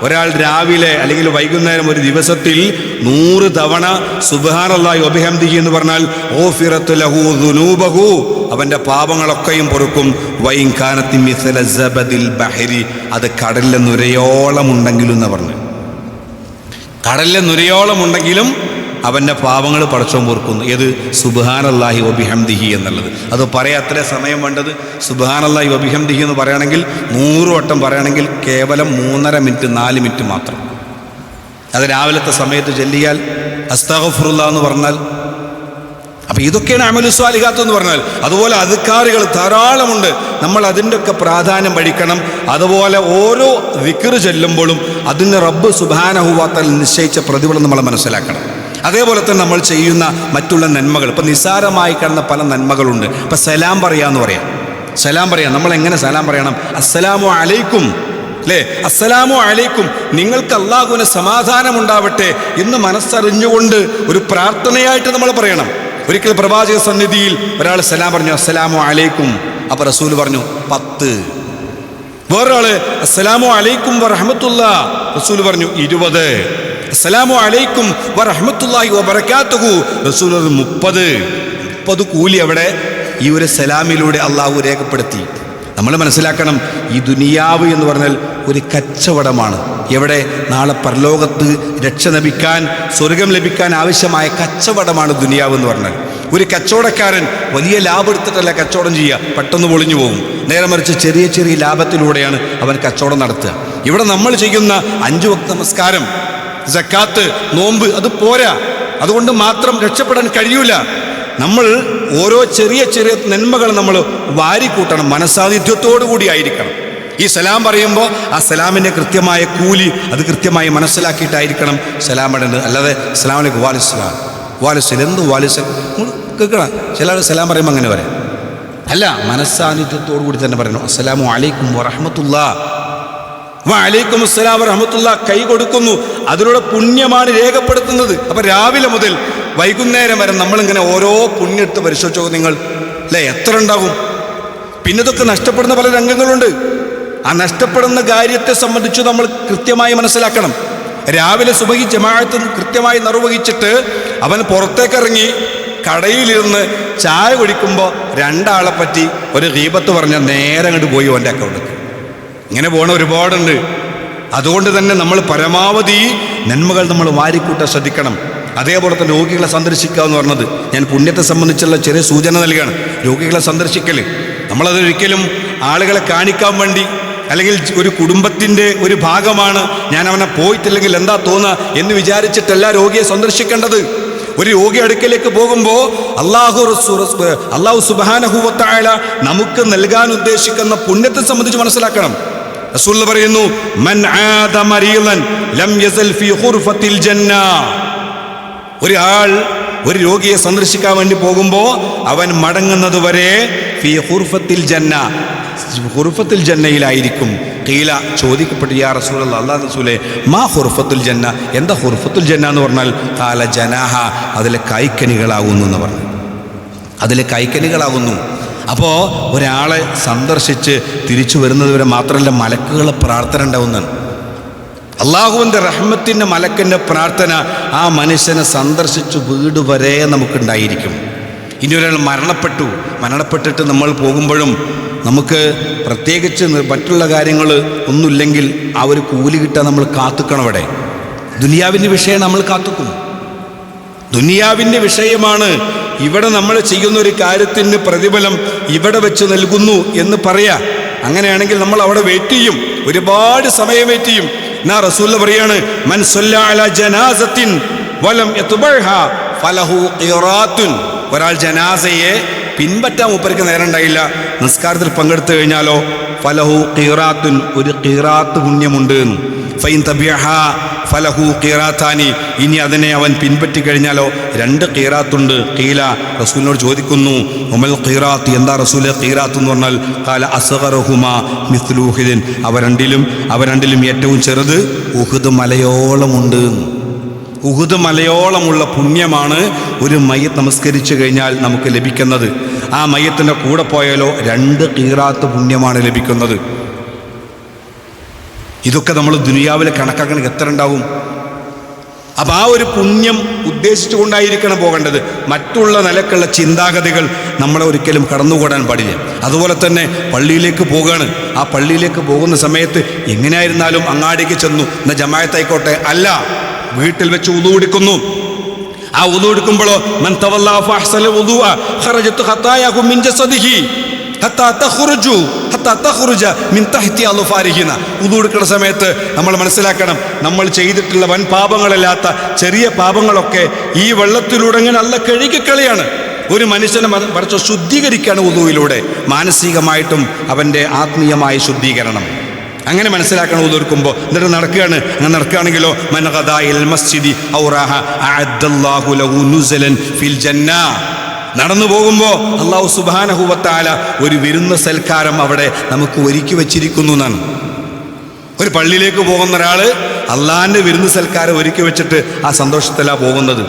ഒരാൾ രാവിലെ അല്ലെങ്കിൽ വൈകുന്നേരം ഒരു ദിവസത്തിൽ 100 തവണ സുബ്ഹാനല്ലാഹി വബിഹംദിഹി എന്ന് പറഞ്ഞാൽ ഗുഫിറത് ലഹു ദുനൂബഹു, അവൻ്റെ പാപങ്ങളൊക്കെയും പൊറുക്കും. വൈൻ കാനത്തി മിസ്ല സബദിൽ ബഹരി, അത് കടലിലെ നുരയോളം ഉണ്ടെങ്കിലും എന്ന് പറഞ്ഞു. കടലിലെ നുരയോളം ഉണ്ടെങ്കിലും അവൻ്റെ പാപങ്ങൾ പടച്ചോൻ പൊറുക്കുന്നു. ഏത്? സുബ്ഹാനല്ലാഹി വബിഹംദിഹി എന്നുള്ളത്. അത് പറയാൻ എത്ര സമയം വേണ്ടത്? സുബ്ഹാനല്ലാഹി വബിഹംദിഹി എന്ന് പറയുകയാണെങ്കിൽ 100 വട്ടം പറയുകയാണെങ്കിൽ കേവലം 3.5 മിനിറ്റ് 4 മിനിറ്റ് മാത്രം. അത് രാവിലത്തെ സമയത്ത് ചൊല്ലിയാൽ അസ്തഗ്ഫിറുല്ലാഹ് എന്ന് പറഞ്ഞാൽ, അപ്പം ഇതൊക്കെയാണ് അമലു സ്വാലിഹാത്ത് എന്ന് പറഞ്ഞാൽ. അതുപോലെ അദ്കാറുകൾ ധാരാളമുണ്ട്, നമ്മൾ അതിൻ്റെയൊക്കെ പ്രാധാന്യം പഠിക്കണം. അതുപോലെ ഓരോ ദിക്ർ ചൊല്ലുമ്പോഴും അതിന് റബ്ബ് സുബ്ഹാനഹു വ തആല നിശ്ചയിച്ച പ്രതിഫലം നമ്മൾ മനസ്സിലാക്കണം. അതേപോലെ തന്നെ നമ്മൾ ചെയ്യുന്ന മറ്റുള്ള നന്മകൾ, ഇപ്പം നിസ്സാരമായി കാണുന്ന പല നന്മകളുണ്ട്. ഇപ്പം സലാം പറയാന്ന് പറയാം, സലാം പറയാം. നമ്മൾ എങ്ങനെ സലാം പറയണം? അസ്സലാമു അലൈക്കും, അല്ലേ? അസ്സലാമു അലൈക്കും, നിങ്ങൾക്ക് അള്ളാഹുവിന് സമാധാനം ഉണ്ടാവട്ടെ എന്ന് മനസ്സറിഞ്ഞുകൊണ്ട് ഒരു പ്രാർത്ഥനയായിട്ട് നമ്മൾ പറയണം. ഒരിക്കൽ പ്രവാചക സന്നിധിയിൽ ഒരാൾ സലാം പറഞ്ഞു, അസ്സലാമു അലൈക്കും. അപ്പോൾ റസൂൽ പറഞ്ഞു 10. വേറൊരാള് അസ്സലാമു അലൈക്കും വറഹ്മത്തുള്ളാഹ്, റസൂൽ പറഞ്ഞു 20. അസ്സലാമു അലൈക്കും വറഹ്മത്തുള്ളാഹി വബറകാതുഹു, റസൂൽ 30 കൂലി അവിടെ ഈ ഒരു സലാമിലൂടെ അള്ളാഹു രേഖപ്പെടുത്തി. നമ്മൾ മനസ്സിലാക്കണം, ഈ ദുനിയാവ് എന്ന് പറഞ്ഞാൽ ഒരു കച്ചവടമാണ്. എവിടെ? നാളെ പരലോകത്ത് രക്ഷ ലഭിക്കാൻ, സ്വർഗം ലഭിക്കാൻ ആവശ്യമായ കച്ചവടമാണ് ദുനിയാവ് എന്ന് പറഞ്ഞാൽ. ഒരു കച്ചവടക്കാരൻ വലിയ ലാഭം എടുത്തിട്ടല്ല കച്ചവടം ചെയ്യുക, പെട്ടെന്ന് പൊളിഞ്ഞു പോകും. നേരെ മറിച്ച് ചെറിയ ചെറിയ ലാഭത്തിലൂടെയാണ് അവൻ കച്ചവടം നടത്തുക. ഇവിടെ നമ്മൾ ചെയ്യുന്ന 5 വക്ത നമസ്കാരം, സക്കാത്ത്, നോമ്പ്, അത് പോരാ. അതുകൊണ്ട് മാത്രം രക്ഷപ്പെടാൻ കഴിയൂല. നമ്മൾ ഓരോ ചെറിയ ചെറിയ നന്മകൾ നമ്മൾ വാരിക്കൂട്ടണം, മനസ്സാന്നിധ്യത്തോടു കൂടി ആയിരിക്കണം. ഈ സലാം പറയുമ്പോൾ ആ സലാമിൻ്റെ കൃത്യമായ കൂലി അത് കൃത്യമായി മനസ്സിലാക്കിയിട്ടായിരിക്കണം സലാം ഇടേണ്ടത്. അല്ലാതെ സലാം അലൈക്കും വാലിസ്ലാം വാലിസ്ലാം എന്ത് വാലിസ്ലാം കേൾക്കണം. ചില സലാം പറയുമ്പോൾ അങ്ങനെ പറയാം. അല്ല, മനസ്സാന്നിധ്യത്തോടു കൂടി തന്നെ പറയണം. അസ്സലാമു അലൈക്കും വറഹ്മത്തുള്ളാഹ്. വഅലൈക്കും അസ്സലാം വറഹ്മത്തുള്ളാഹി കൈ കൊടുക്കുന്നു. അതിലൂടെ പുണ്യമാണ് രേഖപ്പെടുത്തുന്നത്. അപ്പം രാവിലെ മുതൽ വൈകുന്നേരം വരെ നമ്മളിങ്ങനെ ഓരോ പുണ്യെടുത്ത് പരിശോധിച്ചോ നിങ്ങൾ, അല്ലേ? എത്ര ഉണ്ടാകും? പിന്നെ ഇതൊക്കെ നഷ്ടപ്പെടുന്ന പല രംഗങ്ങളുണ്ട്. ആ നഷ്ടപ്പെടുന്ന കാര്യത്തെ സംബന്ധിച്ച് നമ്മൾ കൃത്യമായി മനസ്സിലാക്കണം. രാവിലെ സുബഹി ജമാഅത്ത് കൃത്യമായി നിർവഹിച്ചിട്ട് അവൻ പുറത്തേക്കിറങ്ങി കടയിലിരുന്ന് ചായ കുടിക്കുമ്പോൾ രണ്ടാളെ പറ്റി ഒരു ഗീബത്ത് പറഞ്ഞാൽ നേരെ അങ്ങോട്ട് പോയി അവൻ്റെ അക്കൗണ്ടിൽ. ഇങ്ങനെ പോണ ഒരുപാടുണ്ട്. അതുകൊണ്ട് തന്നെ നമ്മൾ പരമാവധി നന്മകൾ നമ്മൾ വാരിക്കൂട്ടാൻ ശ്രദ്ധിക്കണം. അതേപോലെ തന്നെ രോഗികളെ സന്ദർശിക്കുക എന്ന് പറഞ്ഞത് ഞാൻ പുണ്യത്തെ സംബന്ധിച്ചുള്ള ചെറിയ സൂചന നൽകുകയാണ്. രോഗികളെ സന്ദർശിക്കൽ നമ്മളതൊരിക്കലും ആളുകളെ കാണിക്കാൻ വേണ്ടി അല്ലെങ്കിൽ ഒരു കുടുംബത്തിൻ്റെ ഒരു ഭാഗമാണ്, ഞാൻ അവനെ പോയിട്ടില്ലെങ്കിൽ എന്താ തോന്നുക എന്ന് വിചാരിച്ചിട്ടല്ല രോഗിയെ സന്ദർശിക്കേണ്ടത്. ഒരു രോഗി അടുക്കലേക്ക് പോകുമ്പോൾ അല്ലാഹു സുബ്ഹാനഹു വ തആല നമുക്ക് നൽകാൻ ഉദ്ദേശിക്കുന്ന പുണ്യത്തെ സംബന്ധിച്ച് മനസ്സിലാക്കണം. റസൂൽ പറയുന്നു, മൻ ആദ മരീളൻ ലം യസൽ ഫീ ഖുർഫത്തിൽ ജന്ന. ഒരാൾ ഒരു രോഗിയെ സന്ദർശിക്കാൻ വേണ്ടി പോകുമ്പോൾ അവൻ മടങ്ങുന്നത് വരെ ഫീ ഖുർഫത്തിൽ ജന്ന, ഖുർഫത്തുൽ ജന്നയിലായിരിക്കും. ഖീല ചോദിക്കപ്പെട്ടു, യാ റസൂലല്ലാഹ്, അല്ലാഹുവിന്റെ റസൂലേ, മാ ഖുർഫത്തുൽ ജന്ന, എന്താ ഖുർഫത്തുൽ ജന്ന എന്ന് പറഞ്ഞാൽ? ഖാല ജനാഹ, അതിലെ കൈക്കനികളാകുന്നു എന്ന് പറഞ്ഞു. അതിലെ കൈക്കനികളാകുന്നു. അപ്പോൾ ഒരാളെ സന്ദർശിച്ച് തിരിച്ചു വരുന്നത് വരെ മാത്രമല്ല മലക്കുകളെ പ്രാർത്ഥന ഉണ്ടാവുന്നതാണ്. അള്ളാഹുവിൻ്റെ റഹ്മത്തിൻ്റെ മലക്കിൻ്റെ പ്രാർത്ഥന ആ മനുഷ്യനെ സന്ദർശിച്ച് വീട് വരെ നമുക്കുണ്ടായിരിക്കും. ഇനി ഒരാൾ മരണപ്പെട്ടിട്ട് നമ്മൾ പോകുമ്പോഴും നമുക്ക് പ്രത്യേകിച്ച് മറ്റുള്ള കാര്യങ്ങൾ ഒന്നുമില്ലെങ്കിൽ ആ ഒരു കൂലി കിട്ടാൻ നമ്മൾ കാത്തുക്കണം. അവിടെ ദുനിയാവിൻ്റെ വിഷയം നമ്മൾ കാത്തുക്കും. ദുനിയാവിൻ്റെ വിഷയമാണ്. ഇവിടെ നമ്മൾ ചെയ്യുന്ന ഒരു കാര്യത്തിന് പ്രതിഫലം ഇവിടെ വെച്ച് നൽകുന്നു എന്ന് പറയാ. അങ്ങനെയാണെങ്കിൽ നമ്മൾ അവിടെ വെയിറ്റ് ചെയ്യും, ഒരുപാട് സമയം വെയിറ്റ് ചെയ്യും. എന്നാ റസൂൽ പറയാണ്, മൻ സല്ല അലാ ജനാസത്തിൻ വലം യത്ബഅഹാ ഫലഹു ഖിറാത്തുൻ. ഒരാൾ ജനാസയെ പിൻപറ്റാൻ മൂപ്പർക്ക് നേരം ഉണ്ടായില്ല, നിസ്കാരത്തിൽ പങ്കെടുത്തു കഴിഞ്ഞാലോ ഫലഹു ഖിറാത്തുൻ, ഒരു ഖിറാത്ത് പുണ്യമുണ്ട്. ഫൈൻ തബിഅഹാ ഫലഹു ഖിറാത്താനി, ഇനി അതിനെ അവൻ പിൻപറ്റി കഴിഞ്ഞാലോ 2 ഖിറാത്തുണ്ട്. ഖീല, റസൂലിനോട് ചോദിക്കുന്നു, ഉമൽ ഖിറാത്ത്, എന്താ റസൂലെ ഖിറാത്ത് എന്ന് പറഞ്ഞാൽ? ഖാല അസ്ഗറുഹുമാ മിസ്ലു ഉഹുദിൻ, അവ രണ്ടിലും ഏറ്റവും ചെറുത് ഉഹുദ് മലയോളമുണ്ട്. ഉഹുദ് മലയോളമുള്ള പുണ്യമാണ് ഒരു മയ്യത്ത് നമസ്കരിച്ചു കഴിഞ്ഞാൽ നമുക്ക് ലഭിക്കുന്നത്. ആ മയ്യത്തിൻ്റെ കൂടെ പോയാലോ 2 ഖിറാത്ത് പുണ്യമാണ് ലഭിക്കുന്നത്. ഇതൊക്കെ നമ്മൾ ദുനിയാവിൽ കണക്കാക്കണമെങ്കിൽ എത്ര ഉണ്ടാവും? അപ്പം ആ ഒരു പുണ്യം ഉദ്ദേശിച്ചു കൊണ്ടായിരിക്കണം പോകേണ്ടത്. മറ്റുള്ള നിലക്കുള്ള ചിന്താഗതികൾ നമ്മളെ ഒരിക്കലും കടന്നുകൂടാൻ പാടില്ല. അതുപോലെ തന്നെ പള്ളിയിലേക്ക് പോകുകയാണ്. ആ പള്ളിയിലേക്ക് പോകുന്ന സമയത്ത് എങ്ങനെയായിരുന്നാലും അങ്ങാടിക്ക് ചെന്നു, എന്നാൽ ജമാഅത്തായിക്കോട്ടെ, അല്ല, വീട്ടിൽ വെച്ച് ഉളു എടുക്കുന്നു. ആ ഉളു എടുക്കുമ്പോഴോ മൻ തവല്ലാ ഫഅഹ്സന വുദൂഅ ഖറജത് ഖതായാഹു മിൻ ജസദിഹി ഹത്താ തഖ്റുജ മിൻ തഹ്തി അൽഫാരിഹിന. ഉളു എടുക്കുന്ന സമയത്ത് നമ്മൾ മനസ്സിലാക്കണം, നമ്മൾ ചെയ്തിട്ടുള്ള വൻ പാപങ്ങളല്ലാത്ത ചെറിയ പാപങ്ങളൊക്കെ ഈ വെള്ളത്തിലൂടെ ഇങ്ങനെ അല്ല കഴുകിക്കളിയാണ്. ഒരു മനുഷ്യനെ മറിച്ച് ശുദ്ധീകരിക്കുകയാണ് ഉളുവിലൂടെ, മാനസികമായിട്ടും അവൻ്റെ ആത്മീയമായ ശുദ്ധീകരണം. അങ്ങനെ മനസ്സിലാക്കണം. ഉദർക്കുമ്പോൾ എന്നിട്ട് നടക്കുകയാണ്. അങ്ങനെ നടക്കുകയാണെങ്കിലോ മൻ ഗദാ ഇലൽ മസ്ജിദി ഔ റാഹ അഅദ്ദല്ലാഹു ലഹു നുസലൻ ഫിൽ ജന്ന. നടന്നു പോകുമ്പോൾ അല്ലാഹു സുബ്ഹാനഹു വ തആല ഒരു വിരുന്ന് സൽക്കാരം അവിടെ നമുക്ക് ഒരുക്കി വെച്ചിരിക്കുന്നു എന്നാണ്. ഒരു പള്ളിയിലേക്ക് പോകുന്ന ഒരാൾ അള്ളാഹിൻ്റെ വിരുന്ന് സൽക്കാരം ഒരുക്കി വെച്ചിട്ട് ആ സന്തോഷത്തിലാണ് പോകുന്നത്.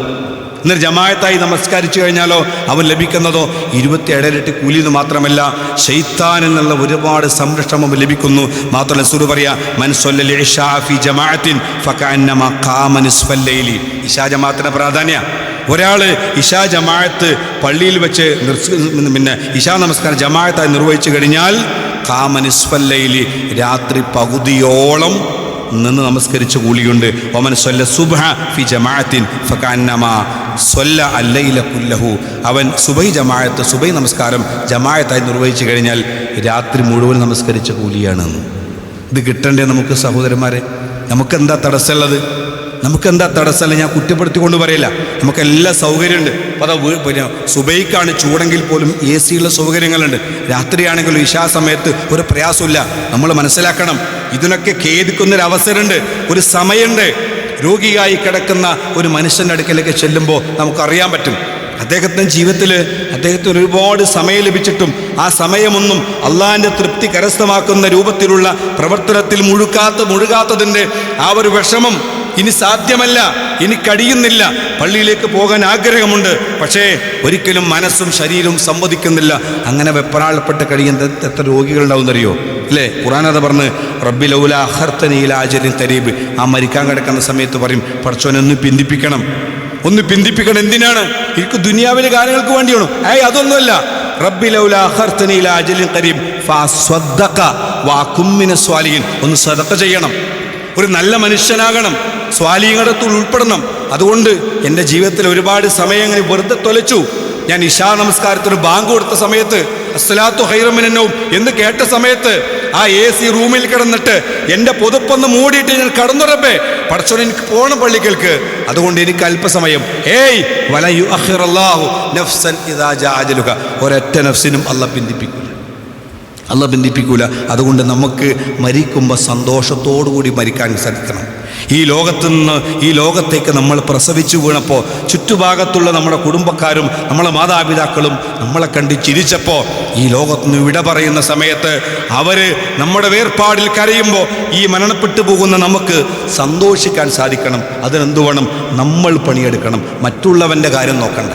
എന്നിട്ട് ജമാഅത്തായി നമസ്കരിച്ചു കഴിഞ്ഞാലോ അവൻ ലഭിക്കുന്നതോ 27 ഇരട്ടി കൂലി എന്ന് മാത്രമല്ല, ശൈത്താൻ എന്നുള്ള ഒരുപാട് സംരക്ഷണം ലഭിക്കുന്നു. മാത്രമല്ല റസൂൽ പറയാ, മൻ സ്വല്ലൽ ഇശാ ഫി ജമാഅത്തിൻ ഫകഅന്നമാ ഖാമ നിസ്ഫൽ ലൈലി. ഇശാ ജമാഅത്തിന്റെ പ്രാധാന്യം. ഒരാൾ ഇശാ ജമാഅത്ത് പള്ളിയിൽ വെച്ച് പിന്നെ ഇശാ നമസ്കാരം ജമാഅത്തായി നിർവഹിച്ചു കഴിഞ്ഞാൽ ഖാമ നിസ്ഫൽ ലൈലി, രാത്രി പകുതിയോളം നിന്ന് നമസ്കരിച്ച കൂലിയുണ്ട്. ഒമൻ സ്വല്ല സുബ്ഹ ഫി ജമാഅത്തിൻ ഫകഅന്നമാ സ്വല്ല അല്ലൈല കുല്ലഹു. അവൻ സുബഹി നമസ്കാരം ജമാഅത്തായി നിർവഹിച്ചു കഴിഞ്ഞാൽ രാത്രി മുഴുവൻ നമസ്കരിച്ച കൂലിയാണ്. ഇത് കിട്ടണ്ടേ നമുക്ക് സഹോദരന്മാരെ? നമുക്കെന്താ തടസ്സമുള്ളത്? നമുക്കെന്താ തടസ്സമല്ല? ഞാൻ കുറ്റപ്പെടുത്തിക്കൊണ്ട് പറയില്ല, നമുക്കെല്ലാ സൗകര്യമുണ്ട്. അപ്പോൾ അത് പിന്നെ സുബൈക്കാണ് ചൂടെങ്കിൽ പോലും AC ഉള്ള സൗകര്യങ്ങളുണ്ട്. രാത്രിയാണെങ്കിലും ഇശാ സമയത്ത് ഒരു പ്രയാസമില്ല. നമ്മൾ മനസ്സിലാക്കണം, ഇതിനൊക്കെ ഖേദിക്കുന്നൊരവസരമുണ്ട്, ഒരു സമയമുണ്ട്. രോഗിയായി കിടക്കുന്ന ഒരു മനുഷ്യൻ്റെ അടുക്കലേക്ക് ചെല്ലുമ്പോൾ നമുക്കറിയാൻ പറ്റും അദ്ദേഹത്തിൻ്റെ ജീവിതത്തിൽ അദ്ദേഹത്തിന് ഒരുപാട് സമയം ലഭിച്ചിട്ടും ആ സമയമൊന്നും അള്ളാഹിൻ്റെ തൃപ്തി കരസ്ഥമാക്കുന്ന രൂപത്തിലുള്ള പ്രവർത്തനത്തിൽ മുഴുകാത്തതിൻ്റെ ആ ഒരു വിഷമം ഇനി സാധ്യമല്ല, ഇനി കഴിയുന്നില്ല. പള്ളിയിലേക്ക് പോകാൻ ആഗ്രഹമുണ്ട്, പക്ഷേ ഒരിക്കലും മനസ്സും ശരീരവും സമ്മതിക്കുന്നില്ല. അങ്ങനെ വെപ്രാളപ്പെട്ട് കഴിയുന്ന എത്ര രോഗികളുണ്ടാവുന്നറിയോ അല്ലേ? ഖുർആൻ അത് പറഞ്ഞ് റബ്ബി ലൗലാ അഖർതനി ഇലാ അജലിൻ ഖരീബ്. ആ മരിക്കാൻ കിടക്കുന്ന സമയത്ത് പറയും, പടച്ചോനെ ഒന്ന് പിന്തിപ്പിക്കണം. എന്തിനാണ്? എനിക്ക് ദുനിയാവിലെ കാര്യങ്ങൾക്ക് വേണ്ടിയാണോ? അതൊന്നുമല്ല. റബ്ബി ലൗലാ അഖർതനി ഇലാ അജലിൻ ഖരീബ് ഫഅസ്വദ്ദഖ വഅകും മിനസ് സ്വാലിഹീൻ. ഒന്ന് സദഖ ചെയ്യണം, ഒരു നല്ല മനുഷ്യനാകണം, സ്വാലിഹീങ്ങളിൽ ഉൾപ്പെടണം. അതുകൊണ്ട് എൻ്റെ ജീവിതത്തിൽ ഒരുപാട് സമയങ്ങൾ വെറുതെ തൊലച്ചു. ഞാൻ ഇശാ നമസ്കാരത്തിന് ബാങ്ക് കൊടുത്ത സമയത്ത് അസ്സലാത്തു ഖൈറും മിനൻ നൗം എന്ന് കേട്ട സമയത്ത് ആ AC റൂമിൽ കിടന്നിട്ട് എൻ്റെ പുതപ്പൊന്ന് മൂടിയിട്ട് ഞാൻ കടന്നു. റബ്ബേ പടച്ചോനെ എനിക്ക് പോകണം പള്ളിക്കൽക്ക്, അതുകൊണ്ട് എനിക്ക് അല്പസമയം. വല യുഅഖിറുല്ലാഹു നഫ്സൻ ഇദാ ജാ അജലുഹ. ഒരൊറ്റ നഫ്സിനും അല്ലാഹ് ബന്ധിപ്പിക്കൂല. അതുകൊണ്ട് നമുക്ക് മരിക്കുമ്പോൾ സന്തോഷത്തോടുകൂടി മരിക്കാൻ സാധിക്കണം. ഈ ലോകത്തേക്ക് നമ്മൾ പ്രസവിച്ചു വീണപ്പോൾ ചുറ്റുഭാഗത്തുള്ള നമ്മുടെ കുടുംബക്കാരും നമ്മളെ മാതാപിതാക്കളും നമ്മളെ കണ്ട് ചിരിച്ചപ്പോൾ ഈ ലോകത്തുനിന്ന് വിട പറയുന്ന സമയത്ത് അവർ നമ്മുടെ വേർപാടിൽ കരയുമ്പോൾ ഈ മരണപ്പെട്ടു പോകുന്ന നമുക്ക് സന്തോഷിക്കാൻ സാധിക്കണം. അതിനെന്തു വേണം? നമ്മൾ പണിയെടുക്കണം. മറ്റുള്ളവൻ്റെ കാര്യം നോക്കണ്ട,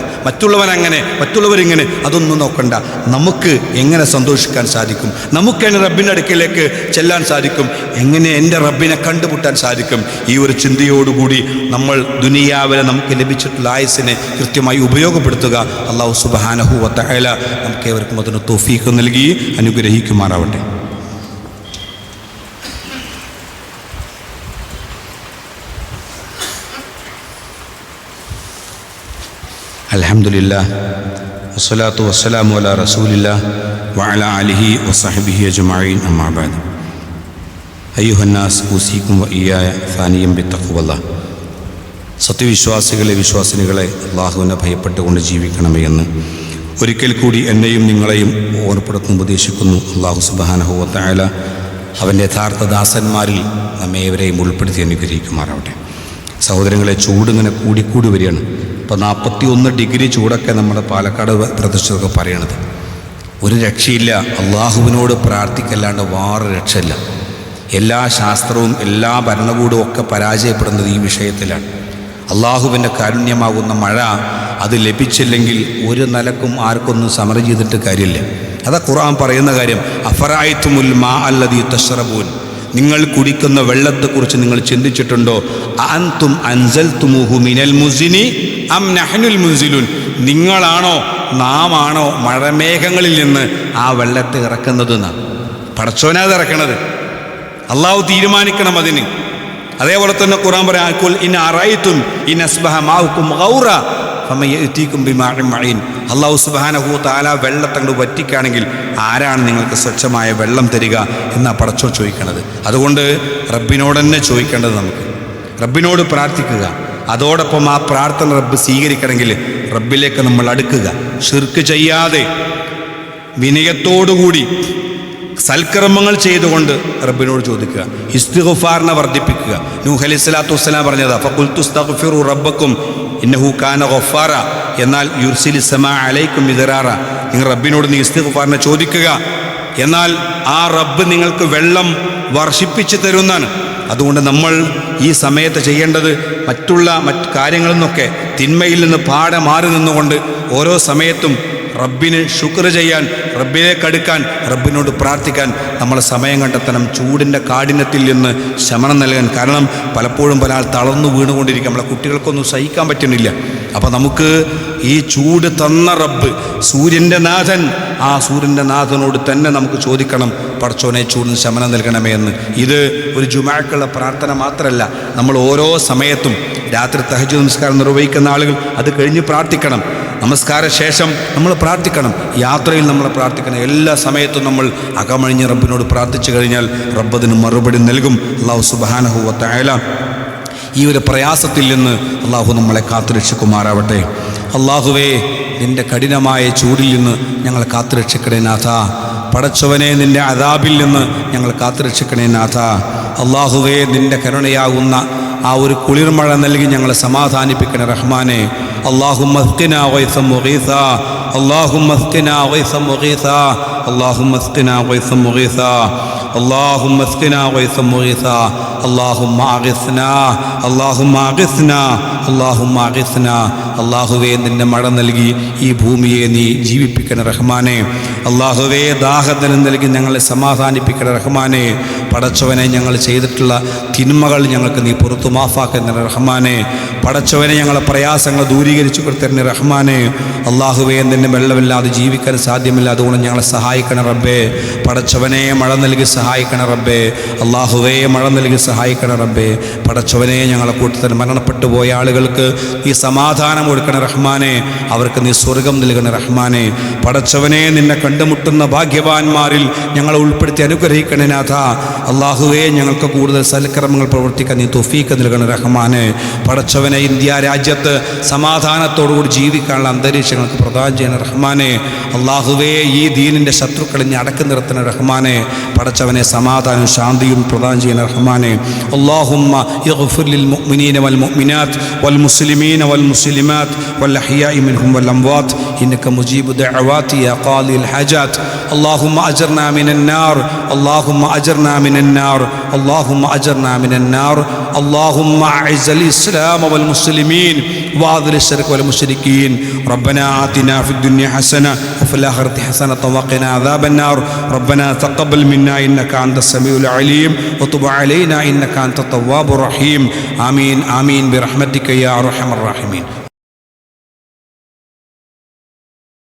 മറ്റുള്ളവരിങ്ങനെ അതൊന്നും നോക്കണ്ട. നമുക്ക് എങ്ങനെ സന്തോഷിക്കാൻ സാധിക്കും? നമുക്കെങ്ങനെ റബ്ബിൻ്റെ അടുക്കിലേക്ക് ചെല്ലാൻ സാധിക്കും? എങ്ങനെ എൻ്റെ റബ്ബിനെ കണ്ടുമുട്ടാൻ സാധിക്കും? ഈ ഒരു ചിന്തയോടുകൂടി നമ്മൾ ദുനിയാവിലെ നമുക്ക് ലഭിച്ചിട്ടുള്ള ആയുസ്സിനെ കൃത്യമായി ഉപയോഗപ്പെടുത്തുക. അല്ലാഹു സുബ്ഹാനഹു വ തആല നമുക്ക് ഏവർക്കും അതിന് തൗഫീഖ് നൽകി അനുഗ്രഹിക്കുമാറാവട്ടെ. അൽഹംദുലില്ലാഹ് വസ്സലാത്തു വസ്സലാമു അലാ റസൂലില്ലാഹ് വഅലാ ആലിഹി വസഹ്ബിഹി അജ്മഈൻ. അമ്മാ ബഅദ്. അയ്യുഹന്നാസ് ഊസീകും വഇയ്യായ സാനിയം ബിത്തഖ്വല്ലാഹ്. സത്യവിശ്വാസികളെ, വിശ്വാസിനികളെ, അള്ളാഹുവിനെ ഭയപ്പെട്ടുകൊണ്ട് ജീവിക്കണമേ എന്ന് ഒരിക്കൽ കൂടി എന്നെയും നിങ്ങളെയും ഓർമ്മപ്പെടുത്തുന്നു, ഉപദേശിക്കുന്നു. അള്ളാഹു സുബ്ഹാനഹു വ തആല അവൻ്റെ യഥാർത്ഥ ദാസന്മാരിൽ നമ്മേവരെയും ഉൾപ്പെടുത്തി അനുഗ്രഹിക്കുമാറാവട്ടെ. സഹോദരങ്ങളെ, ചൂടിങ്ങനെ കൂടിക്കൂടി വരികയാണ്. ഇപ്പോൾ 41 ഡിഗ്രി ചൂടൊക്കെ നമ്മുടെ പാലക്കാട് പ്രദേശത്തൊക്കെ പറയണത്. ഒരു രക്ഷയില്ല. അള്ളാഹുവിനോട് പ്രാർത്ഥിക്കല്ലാണ്ട് വേറെ രക്ഷയില്ല. എല്ലാ ശാസ്ത്രവും എല്ലാ ഭരണകൂടവും ഒക്കെ പരാജയപ്പെടുന്നത് ഈ വിഷയത്തിലാണ്. അള്ളാഹുവിൻ്റെ കാരുണ്യമാകുന്ന മഴ അത് ലഭിച്ചില്ലെങ്കിൽ ഒരു നിലക്കും ആർക്കൊന്നും സമരം ചെയ്തിട്ട് കാര്യമില്ല. അതാ ഖുർആൻ പറയുന്ന കാര്യം. അഫറഅയ്തുമുൽ മാ അല്ലദീ തശ്റബൂൻ. നിങ്ങൾ കുടിക്കുന്ന വെള്ളത്തെക്കുറിച്ച് നിങ്ങൾ ചിന്തിച്ചിട്ടുണ്ടോ? അഅൻതും അൻസൽതുമൂഹു മിനൽ മുസ്നി അം നഹ്നുൽ മുൻസിലൂൻ. നിങ്ങളാണോ നാമാണോ മഴമേഘങ്ങളിൽ നിന്ന് ആ വെള്ളത്തെ ഇറക്കുന്നതെന്നാണ്. പടച്ചോനാത് ഇറക്കണത്. അള്ളാഹു തീരുമാനിക്കണം അതിന്. അതേപോലെ തന്നെ ഖുർആൻ പറയാം, ഖുൽ ഇൻ അറഅയ്തും ഇൻ അസ്ബഹ മാഉകും ഗൗറ ഫമൻ യഅതീകും ബിമാഇൻ മഈൻ. അല്ലാഹു സുബ്ഹാനഹു വ തആല വെള്ളത്തങ്ങൾ വറ്റിക്കുകയാണെങ്കിൽ ആരാണ് നിങ്ങൾക്ക് സ്വച്ഛമായ വെള്ളം തരിക എന്നാണ് പടച്ചോൻ ചോദിക്കുന്നത്. അതുകൊണ്ട് റബ്ബിനോട് തന്നെ ചോദിക്കേണ്ടത് നമുക്ക്. റബ്ബിനോട് പ്രാർത്ഥിക്കുക. അതോടൊപ്പം ആ പ്രാർത്ഥന റബ്ബ് സ്വീകരിക്കണമെങ്കിൽ റബ്ബിലേക്ക് നമ്മൾ അടുക്കുക. ശിർക്ക് ചെയ്യാതെ വിനയത്തോടുകൂടി സൽക്കർമ്മങ്ങൾ ചെയ്തുകൊണ്ട് റബ്ബിനോട് ചോദിക്കുക. ഇസ്തിഗ്ഫാറിനെ വർദ്ധിപ്പിക്കുക. നൂഹ് അലൈഹിസ്സലാത്തു വസ്സലാം പറഞ്ഞതാ, ഫഖുൽതുസ്തഗ്ഫിറു റബ്ബക്കും ഇന്നഹു കാന ഗഫാറ. എന്നാൽ യുർസിലിസ് സമാ അലൈക്കും മിദ്റാറ. നിങ്ങൾ റബ്ബിനോട് നീ ഇസ്തിഗ്ഫാറിനെ ചോദിക്കുക, എന്നാൽ ആ റബ്ബ് നിങ്ങൾക്ക് വെള്ളം വർഷിപ്പിച്ച് തരുന്നതാണ്. അതുകൊണ്ട് നമ്മൾ ഈ സമയത്ത് ചെയ്യേണ്ടത് മറ്റു കാര്യങ്ങളിൽ നിന്നൊക്കെ തിന്മയിൽ നിന്ന് പാടെ മാറി നിന്നുകൊണ്ട് ഓരോ സമയത്തും റബ്ബിന് ശുക്ർ ചെയ്യാൻ, റബ്ബിലേക്ക് അടുക്കാൻ, റബ്ബിനോട് പ്രാർത്ഥിക്കാൻ നമ്മൾ സമയം കണ്ടെത്തണം. ചൂടിൻ്റെ കാഠിന്യത്തിൽ നിന്ന് ശമനം നൽകാൻ. കാരണം പലപ്പോഴും പല ആൾ തളർന്നു വീണുകൊണ്ടിരിക്കുക. നമ്മളെ കുട്ടികൾക്കൊന്നും സഹിക്കാൻ പറ്റുന്നില്ല. അപ്പോൾ നമുക്ക് ഈ ചൂട് തന്ന റബ്ബ്, സൂര്യൻ്റെ നാഥൻ, ആ സൂര്യൻ്റെ നാഥനോട് തന്നെ നമുക്ക് ചോദിക്കണം, പടച്ചോനെ ചൂടിന് ശമനം നൽകണമേ എന്ന്. ഇത് ഒരു ജുമാക്കുള്ള പ്രാർത്ഥന മാത്രമല്ല, നമ്മൾ ഓരോ സമയത്തും രാത്രി തഹജ്ജുദ് നമസ്കാരം നിർവഹിക്കുന്ന ആളുകൾ അത് കഴിഞ്ഞ് പ്രാർത്ഥിക്കണം. നമസ്കാര ശേഷം നമ്മൾ പ്രാർത്ഥിക്കണം. യാത്രയിൽ നമ്മൾ പ്രാർത്ഥിക്കണം. എല്ലാ സമയത്തും നമ്മൾ അകമഴിഞ്ഞ് റബ്ബിനോട് പ്രാർത്ഥിച്ചു കഴിഞ്ഞാൽ റബ്ബ് അതിന് മറുപടി നൽകും. അല്ലാഹു സുബ്ഹാനഹു വ തആല ഈ ഒരു പ്രയാസത്തിൽ നിന്ന് അള്ളാഹു നമ്മളെ കാത്തുരക്ഷിക്കുമാറാവട്ടെ. അള്ളാഹുവേ, നിൻ്റെ കഠിനമായ ചൂടിൽ നിന്ന് ഞങ്ങൾ കാത്തുരക്ഷിക്കണേ നാഥ. പടച്ചവനെ, നിൻ്റെ അദാബിൽ നിന്ന് ഞങ്ങൾ കാത്തുരക്ഷിക്കണേ നാഥ. അള്ളാഹുവേ, നിൻ്റെ കരുണയാകുന്ന ആ ഒരു കുളിർമഴ നൽകി ഞങ്ങളെ സമാധാനിപ്പിക്കണേ റഹ്മാനെ. اللهم اسقنا غيثا مغيثا اللهم اسقنا غيثا مغيثا اللهم اسقنا غيثا مغيثا اللهم اسقنا غيثا مغيثا اللهم اغثنا اللهم اغثنا اللهم اغثنا അല്ലാഹുവേ നിന്റെ മഴ നൽകി ഈ ഭൂമിയെ നീ ജീവിപ്പിക്കണ റഹ്മാനെ. അല്ലാഹുവേ ദാഹജലം നൽകി ഞങ്ങളെ സമാധാനിപ്പിക്കണ റഹ്മാനെ. പടച്ചവനെ ഞങ്ങൾ ചെയ്തിട്ടുള്ള തിന്മകൾ ഞങ്ങൾക്ക് നീ പുറത്തു മാഫാക്കുന്ന റഹ്മാനെ. പടച്ചവനെ ഞങ്ങളെ പ്രയാസങ്ങൾ ദൂരീകരിച്ചു കൊടുത്തരുന്ന റഹ്മാനെ. അല്ലാഹുവേ നിന്നെ വെള്ളമില്ലാതെ ജീവിക്കാൻ സാധ്യമല്ല, അതുകൊണ്ട് ഞങ്ങളെ സഹായിക്കണ റബ്ബേ. പടച്ചവനെ മഴ നൽകി സഹായിക്കണ റബ്ബേ. അല്ലാഹുവേ മഴ നൽകി സഹായിക്കണ റബ്ബേ. പടച്ചവനെ ഞങ്ങളെ കൂട്ടത്തിൽ മരണപ്പെട്ടു പോയ ആളുകൾക്ക് ഈ സമാധാനം കൊടുക്കണ റഹ്മാനെ. അവർക്ക് നീ സ്വർഗം നൽകണ റഹ്മാനെ. പടച്ചവനെ നിന്നെ കണ്ടുമുട്ടുന്ന ഭാഗ്യവാന്മാരിൽ ഞങ്ങളെ ഉൾപ്പെടുത്തി അനുഗ്രഹിക്കണേ നാഥ. അല്ലാഹുവേ ഞങ്ങൾക്ക് കൂടുതൽ സൽക്കർമ്മങ്ങൾ പ്രവർത്തിക്കാൻ നീ തൗഫീഖ് നൽകണ റഹ്മാനെ. പടച്ചവനെ ഇന്ത്യ രാജ്യത്ത് സമാധാനത്തോടുകൂടി ജീവിക്കാനുള്ള അന്തരീക്ഷങ്ങൾക്ക് പ്രദാനം ചെയ്യണ റഹ്മാനെ. അല്ലാഹുവേ ഈ ദീനിൻ്റെ ശത്രുക്കളെ നീ അടക്കി നിർത്തുന്ന റഹ്മാനെ. പടച്ചവനെ സമാധാനവും ശാന്തിയും പ്രദാനം ചെയ്യുന്ന റഹ്മാനെ. അല്ലാഹുമ്മ ഇഗ്ഫിർ ലിൽ മുഅ്മിനീന വൽ മുഅ്മിനാത്ത് വൽ മുസ്ലിമീന വൽ മുസ്ലിമാത്ത് والأحياء منهم والأموات إنك مجيب دعوات يا قاضي الحاجات. اللهم أجرنا من النار اللهم أجرنا من النار اللهم أجرنا من النار. اللهم أعز الإسلام والمسلمين وأذل الشرك والمشركين. ربنا آتنا في الدنيا حسنة وفي الآخرة حسنة وقنا عذاب النار. ربنا تقبل منا إنك أنت السميع العليم وتب علينا إنك أنت التواب الرحيم. آمين آمين برحمتك يا أرحم الراحمين.